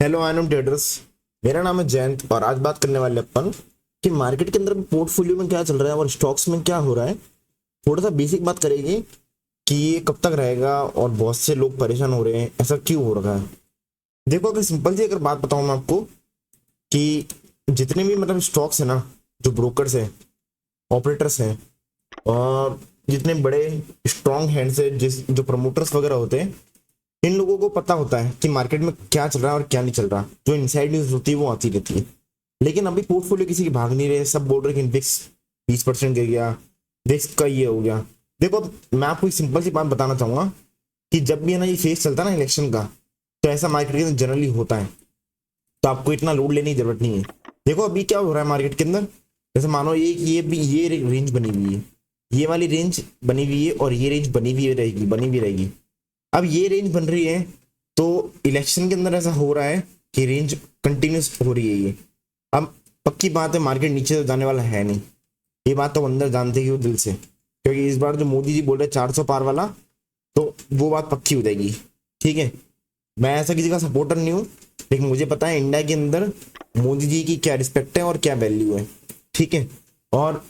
Hello आनंद traders. मेरा नाम है जयंत और आज बात करने वाले अपन कि मार्केट के अंदर पोर्टफोलियो में क्या चल रहा है और स्टॉक्स में क्या हो रहा है। थोड़ा सा बेसिक बात करेंगे कि ये कब तक रहेगा और बहुत से लोग परेशान हो रहे हैं, ऐसा क्यों हो रहा है। देखो, अगर सिंपल सी अगर बात बताऊं मैं आपको कि जितने भी मतलब स्टॉक्स है ना, जो ब्रोकर्स हैं, ऑपरेटर्स हैं और जितने बड़े स्ट्रॉन्ग हैंड्स है, जिस जो प्रमोटर्स वगैरह होते हैं, इन लोगों को पता होता है कि मार्केट में क्या चल रहा है और क्या नहीं चल रहा। जो इनसाइड न्यूज होती है वो आती रहती है, लेकिन अभी पोर्टफोलियो किसी की भाग नहीं रहे। सब बोल रहे कि इंडेक्स 20% गिर गया, इंडेक्स का ये हो गया। देखो, अब मैं आपको एक सिंपल सी बात बताना चाहूंगा कि जब भी है ना ये फेस चलता है ना इलेक्शन का, तो ऐसा मार्केट के अंदर जनरली होता है। तो आपको इतना लोड लेने की जरूरत नहीं है। देखो अभी क्या हो रहा है मार्केट के अंदर, जैसे मानो ये भी ये रेंज बनी हुई है, ये वाली रेंज बनी हुई है और ये रेंज बनी हुई रहेगी। अब ये रेंज बन रही है तो इलेक्शन के अंदर ऐसा हो रहा है कि रेंज कंटिन्यूस हो रही है ये। अब पक्की बात है, मार्केट नीचे तो जाने वाला है नहीं, ये बात तो अंदर जानते ही हो दिल से, क्योंकि इस बार जो मोदी जी बोल रहे 400 पार वाला, तो वो बात पक्की हो जाएगी। ठीक है, मैं ऐसा किसी का सपोर्टर नहीं हूँ, लेकिन मुझे पता है इंडिया के अंदर मोदी जी की क्या रिस्पेक्ट है और क्या वैल्यू है। ठीक है, और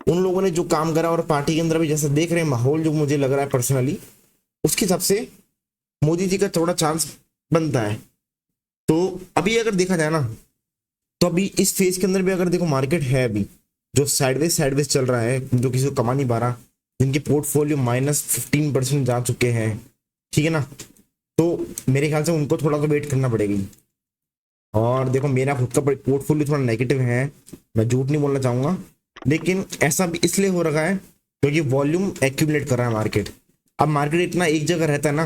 उन लोगों ने जो काम करा और पार्टी के अंदर भी जैसा देख रहे हैं माहौल, जो मुझे लग रहा है पर्सनली, उसके हिसाब से मोदी जी का थोड़ा चांस बनता है। तो अभी अगर देखा जाए ना, तो अभी इस फेज के अंदर भी अगर देखो मार्केट है अभी जो साइडवेज साइडवेज चल रहा है, जो किसी को कमा नहीं पा रहा, जिनके पोर्टफोलियो -15% जा चुके हैं। ठीक है ना, तो मेरे ख्याल से उनको थोड़ा तो वेट करना पड़ेगी। और देखो, मेरा खुद का पोर्टफोलियो थोड़ा नेगेटिव है, मैं झूठ नहीं बोलना चाहूंगा, लेकिन ऐसा भी इसलिए हो रखा है क्योंकि वॉल्यूम एक्यूमुलेट कर रहा है मार्केट। अब मार्केट इतना एक जगह रहता है ना,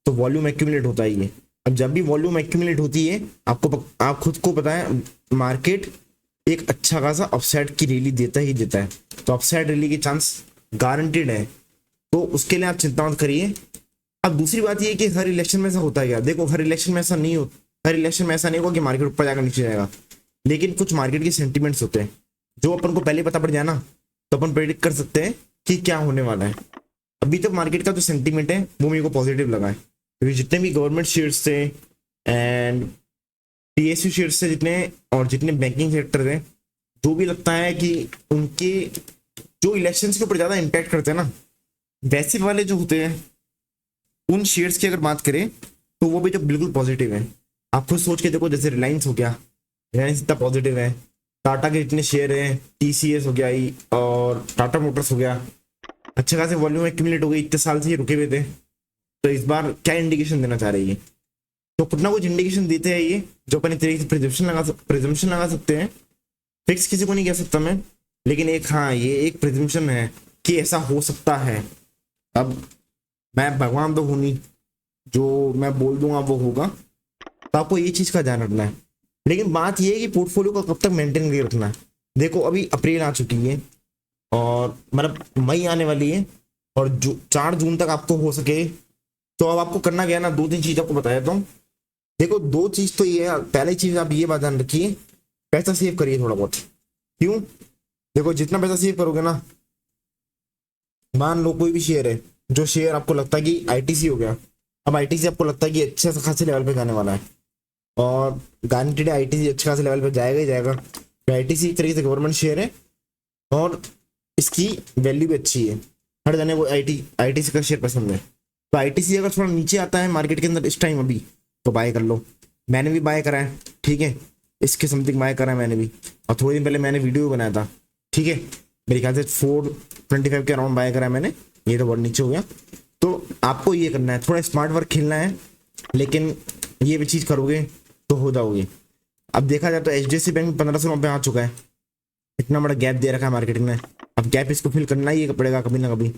तो वॉल्यूम एक्यूमुलेट होता ही है। अब जब भी वॉल्यूम एक्यूमुलेट होती है, आप खुद को पता है, मार्केट एक अच्छा खासा अपसाइड की रैली देता ही देता है। तो अपसाइड रैली के चांस गारंटेड है, तो उसके लिए आप चिंता मत करिए। अब दूसरी बात ये है कि हर इलेक्शन में ऐसा होता है क्या, देखो हर इलेक्शन में ऐसा नहीं होता, हर इलेक्शन में ऐसा नहीं होगा कि मार्केट ऊपर जाकर नीचे जाएगा। लेकिन कुछ मार्केट के सेंटिमेंट्स होते हैं जो अपन को पहले पता पड़ जाए ना, तो अपन प्रेडिक्ट कर सकते हैं कि क्या होने वाला है। अभी तक मार्केट का जो सेंटीमेंट है वो मेरे को पॉजिटिव लगा है, क्योंकि जितने भी गवर्नमेंट शेयर्स थे एंड पीएसयू शेयर्स थे जितने, और जितने बैंकिंग सेक्टर थे, जो भी लगता है कि उनके जो इलेक्शंस के ऊपर ज़्यादा इम्पैक्ट करते हैं ना, वैसे वाले जो होते हैं, उन शेयर्स की अगर बात करें तो वो भी जो बिल्कुल पॉजिटिव है। आप खुद सोच के देखो, जैसे रिलायंस हो गया, रिलायंस इतना पॉजिटिव है। टाटा के जितने शेयर हैं, टीसीएस हो गया और टाटा मोटर्स हो गया, अच्छे खासे वॉल्यूम एक्यूमुलेट हो गई, इतने साल से ये रुके हुए थे। तो इस बार क्या इंडिकेशन देना चाह रही है, तो कुछ ना कुछ इंडिकेशन देते हैं ये, जो अपन एक तरीके से प्रिजम्पशन लगा सकते हैं। फिक्स किसी को नहीं कह सकता मैं, लेकिन एक हाँ, ये एक प्रिजम्पशन है कि ऐसा हो सकता है। अब मैं भगवान तो हूं नहीं, जो मैं बोल दूंगा वो होगा, तो आपको ये चीज का ध्यान रखना है। लेकिन बात ये है कि पोर्टफोलियो को कब तक मेंटेन करके रखना है। देखो अभी अप्रैल आ चुकी है और मतलब मई आने वाली है, और जो 4 जून तक आपको हो सके, तो अब आपको करना क्या है ना, 2-3 चीज आपको बताया तो। देखो 2 चीज तो ये है, पहली चीज आप ये बात ध्यान रखिए, पैसा सेव करिए थोड़ा बहुत। क्यों? देखो जितना पैसा सेव करोगे ना, मान लो कोई भी शेयर है, जो शेयर आपको लगता है कि आईटीसी हो गया, अब आईटीसी आपको लगता है कि अच्छे खासे लेवल पे जाने वाला है, और गारंटेड आईटीसी अच्छे खासे लेवल पे जाएगा ही जाएगा। तो आईटीसी एक तरीके से गवर्नमेंट शेयर है और इसकी वैल्यू भी अच्छी है, हर जाने को आईटीसी का शेयर पसंद है। तो आईटीसी अगर थोड़ा नीचे आता है मार्केट के अंदर इस टाइम अभी, तो बाय कर लो। मैंने भी बाय करा है, ठीक है, इसके समथिंग बाय करा है मैंने भी, और थोड़े दिन पहले मैंने वीडियो बनाया था। ठीक है, मेरे ख्याल से 425 के अराउंड बाय करा है मैंने, ये तो बहुत नीचे हो गया। तो आपको ये करना है, थोड़ा स्मार्ट वर्क खेलना है, लेकिन ये भी चीज़ करोगे तो हो जाओगे। अब देखा जाए तो एचडीएफसी बैंक 1500 पे आ चुका है, इतना बड़ा गैप दे रखा है मार्केट ने। अब गैप इसको फिल करना ही पड़ेगा कभी ना कभी।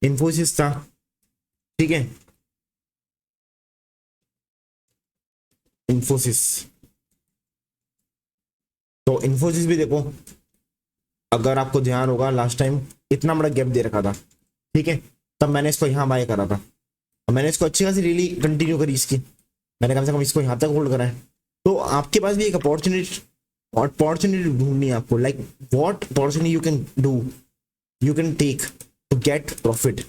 इन्फोसिस था, ठीक है, इन्फोसिस, तो इन्फोसिस भी देखो, अगर आपको ध्यान होगा लास्ट टाइम इतना बड़ा गैप दे रखा था, ठीक है, तब मैंने इसको यहाँ बाय करा था, और मैंने इसको अच्छी खासी रैली कंटिन्यू करी इसकी, मैंने कम से कम इसको यहाँ तक होल्ड करा है। तो आपके पास भी एक अपॉर्चुनिटी ढूंढनी है आपको, like what opportunity you can do, you can take to get profit.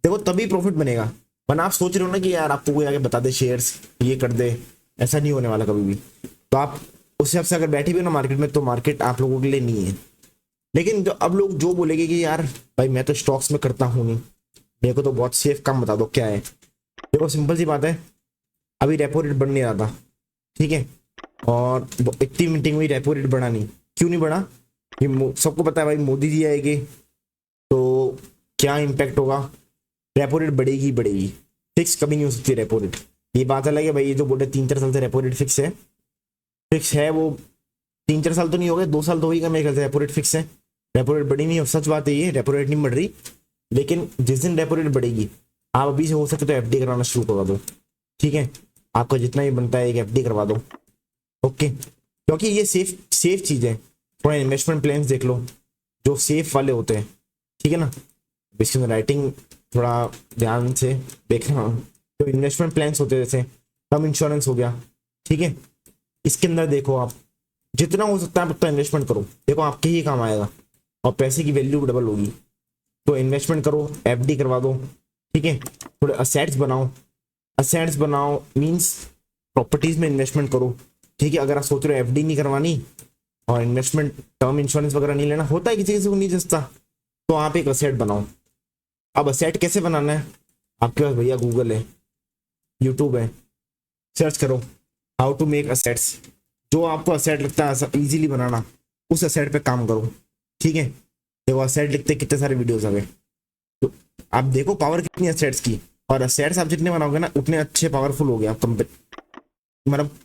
देखो तभी प्रॉफिट बनेगा, वरना आप सोच रहे हो ना कि यार आपको कोई आगे बता दे शेयर्स ये कर दे ऐसा नहीं होने वाला कभी भी। तो आप उस हिसाब से अगर बैठे भी हो ना मार्केट में, तो मार्केट आप लोगों के लिए नहीं है। लेकिन जो अब लोग जो बोलेंगे कि यार भाई मैं तो स्टॉक्स में करता हूँ नहीं, मेरे को तो बहुत सेफ काम बता दो क्या है। देखो सिंपल सी बात है, अभी रेपो रेट बढ़ नहीं रहा था, ठीक है, और इतनी मीटिंग हुई रेपो रेट बढ़ा नहीं। क्यों नहीं बढ़ा? ये सबको पता है भाई, मोदी जी आएंगे तो क्या इम्पैक्ट होगा, रेपो रेट बढ़ेगी बढ़ेगी, फिक्स कभी नहीं हो सकती रेपो रेट। ये बात अलग है भाई, ये जो बोल रहे 3-4 साल से रेपो रेट फिक्स है वो 3-4 साल तो नहीं हो गए, 2 साल तो हो ही गए मेरे ख्याल से रेपो रेट फिक्स है। रेपो रेट बढ़ी नहीं है, सच बात है ये, रेपो रेट नहीं बढ़ रही। लेकिन जिस दिन रेपो रेट बढ़ेगी, आप अभी से हो सके तो एफडी कराना शुरू करवा दो, ठीक है, आपका जितना भी बनता है एक एफडी करवा दो, ओके, क्योंकि ये सेफ चीज़ है। थोड़ा इन्वेस्टमेंट प्लान्स देख लो जो सेफ वाले होते हैं, ठीक है ना, इसके अंदर राइटिंग थोड़ा ध्यान से देखना। तो इन्वेस्टमेंट प्लान्स होते हैं जैसे टर्म इंश्योरेंस हो गया, ठीक है, इसके अंदर देखो आप जितना हो सकता है उतना इन्वेस्टमेंट करो, देखो आपके ही काम आएगा और पैसे की वैल्यू डबल होगी। तो इन्वेस्टमेंट करो, एफडी करवा दो, ठीक है, थोड़े असेट्स बनाओ मींस प्रॉपर्टीज में इन्वेस्टमेंट करो, ठीक है। अगर आप सोच रहे हो एफडी नहीं करवानी और इन्वेस्टमेंट टर्म इंश्योरेंस वगैरह नहीं लेना, होता है किसी किसी को नहीं जचता, तो आप एक असेट बनाओ। अब असेट कैसे बनाना है, आपके पास भैया गूगल है, यूट्यूब है, सर्च करो हाउ टू मेक असेट्स। जो आपको असेट लगता है इजीली बनाना, उस असेट पे काम करो, ठीक है। देखो असेट लिखते कितने सारे वीडियोस आ गए, तो आप देखो पावर कितनी असेट्स की, और असेट्स आप जितने बनाओगे ना उतने अच्छे पावरफुल हो गए आप, मतलब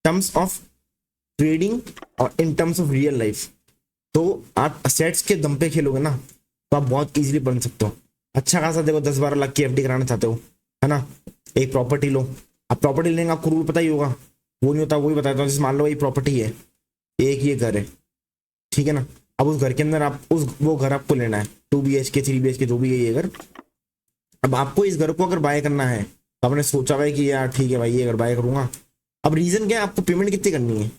टर्म्स ऑफ ट्रेडिंग और in terms of real life. तो आप असेट्स के दम पे खेलोगे ना तो आप बहुत इजीली बन सकते हो। अच्छा खासा देखो 10-12 लाख की एफडी कराना चाहते हो, है ना, एक प्रॉपर्टी लो। अब प्रॉपर्टी लेंगे आपको रूल पता ही होगा, वो नहीं होता वही बताता हूँ। जैसे मान लो ये प्रॉपर्टी है, एक ये घर है, ठीक है ना, अब उस घर के अंदर आप वो घर आपको लेना है, 2 BHK 3 BHK जो भी है ये घर। अब आपको इस घर को अगर बाय करना है तो आपने सोचा हुआ है कि यार ठीक है भाई ये घर बाय करूंगा। अब रीजन क्या है, आपको पेमेंट कितनी करनी है।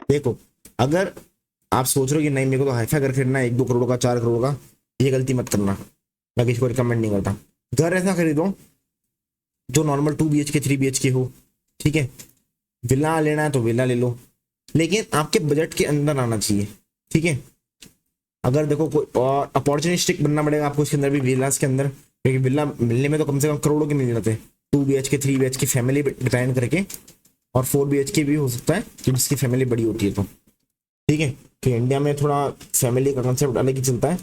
देखो अगर आप सोच रहे हो कि नहीं मेरे को तो हाईफाई घर खरीदना है 1-2 करोड़ का 4 करोड़ का, ये गलती मत करना, मैं किसी को रिकमेंड नहीं करता। घर ऐसा खरीदो जो नॉर्मल 2 BHK 3 BHK हो, ठीक है। विला लेना है तो विला ले लो, लेकिन आपके बजट के अंदर आना चाहिए, ठीक है। अगर देखो कोई और अपॉर्चुनिस्टिक बनना पड़ेगा आपको इसके अंदर भी, विलास के अंदर, क्योंकि विला मिलने में तो कम से कम करोड़ों के मिल जाते हैं। 2 BHK 3 BHK फैमिली डिपेंड करके, और 4 BHK भी हो सकता है कि जिसकी फैमिली बड़ी होती है तो, ठीक है। तो इंडिया में थोड़ा फैमिली का कंसेप्ट अलग ही चलता है,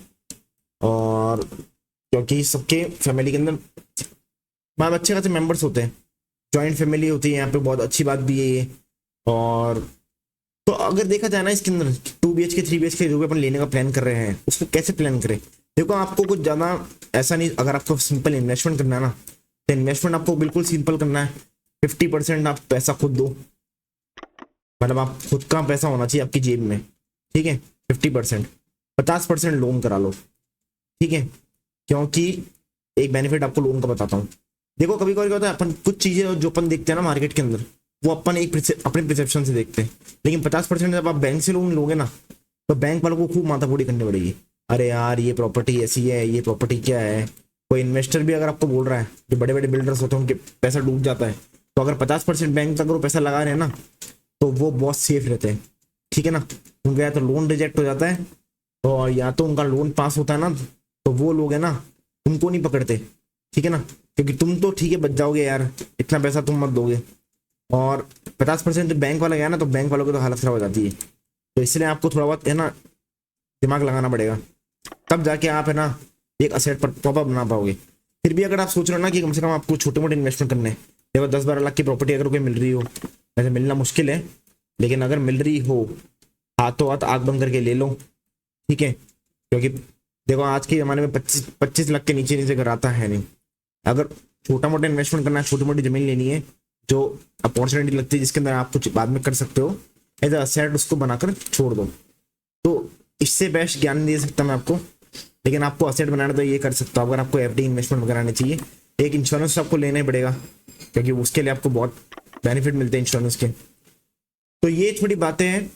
और क्योंकि सबके फैमिली के अंदर बहुत अच्छे खासे मेंबर्स होते हैं, जॉइंट फैमिली होती है यहाँ पे, बहुत अच्छी बात भी है ये। और तो अगर देखा जाए ना इसके अंदर 2 BHK 3 BHK जो भी अपन लेने का प्लान कर रहे हैं उसको कैसे प्लान करें। देखो आपको कुछ ज़्यादा ऐसा नहीं, अगर आपको सिंपल इन्वेस्टमेंट करना है ना, तो इन्वेस्टमेंट आपको बिल्कुल सिंपल करना है। 50% आप पैसा खुद दो, मतलब आप खुद का पैसा होना चाहिए आपकी जेब में, ठीक है। 50%, 50% लोन करा लो, ठीक है। क्योंकि एक बेनिफिट आपको लोन का बताता हूँ। देखो कभी कभी क्या होता है, अपन कुछ चीजें जो अपन देखते हैं ना मार्केट के अंदर, वो अपन एक अपने परसेप्शन से देखते हैं, लेकिन 50% जब आप बैंक से लोन लोगे ना तो बैंक वालों को खूब माथाफोड़ी करनी पड़ेगी। अरे यार ये प्रॉपर्टी ऐसी है, ये प्रॉपर्टी क्या है। कोई इन्वेस्टर भी अगर आपको बोल रहा है, जो बड़े बड़े बिल्डर्स होते हैं उनके पैसा डूब जाता है, तो अगर 50% बैंक अगर वो पैसा लगा रहे हैं ना तो वो बहुत सेफ रहते हैं, ठीक है ना। उनका या तो लोन रिजेक्ट हो जाता है, और या तो उनका लोन पास होता है ना, तो वो लोग है ना तुमको नहीं पकड़ते, ठीक है ना, क्योंकि तुम तो ठीक है बच जाओगे यार, इतना पैसा तुम मत दोगे। और 50% जब बैंक वाला गया ना तो बैंक वालों की तो हालत खराब हो जाती है। तो इसलिए आपको थोड़ा बहुत है ना दिमाग लगाना पड़ेगा, तब जाके आप है ना एक असेट पर प्रॉपर बना पाओगे। फिर भी अगर आप सोच रहे हो ना कि कम से कम आपको छोटे मोटे इन्वेस्टमेंट करने हैं, देखो 10-12 लाख की प्रॉपर्टी अगर कोई मिल रही हो, वैसे मिलना मुश्किल है, लेकिन अगर मिल रही हो हाथों हाथ आग बंद करके ले लो, ठीक है। क्योंकि देखो आज के ज़माने में 25 लाख के नीचे नीचे घर आता है नहीं। अगर छोटा मोटा इन्वेस्टमेंट करना है, छोटी मोटी जमीन लेनी है जो अपॉर्चुनिटी लगती है जिसके अंदर आप कुछ बाद में कर सकते हो, एज असेट उसको बनाकर छोड़ दो। तो इससे बेस्ट ज्ञान नहीं दे सकता मैं आपको, लेकिन आपको असेट बनाना तो ये कर सकता हूँ। अगर आपको एफडी इन्वेस्टमेंट वगैरह आनी चाहिए, एक इंश्योरेंस आपको लेना ही पड़ेगा, क्योंकि उसके लिए आपको बहुत बेनिफिट मिलते हैं इंश्योरेंस के। तो ये थोड़ी बातें हैं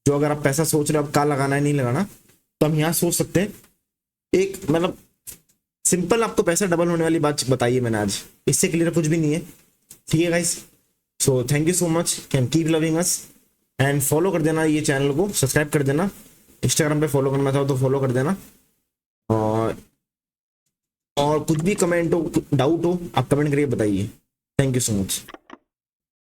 जो अगर आप पैसा सोच रहे हो अब कहाँ लगाना है नहीं लगाना, तो हम यहाँ सोच सकते हैं। एक मतलब सिंपल आपको पैसा डबल होने वाली बात बताइए मैंने आज, इससे क्लियर कुछ भी नहीं है, ठीक है guys. So thank you so much, can keep loving us and follow कर देना ये चैनल को, सब्सक्राइब कर देना, इंस्टाग्राम पे फॉलो करना था तो फॉलो कर देना। और कुछ भी कमेंट हो, डाउट हो, आप कमेंट करके बताइए। Thank you so much.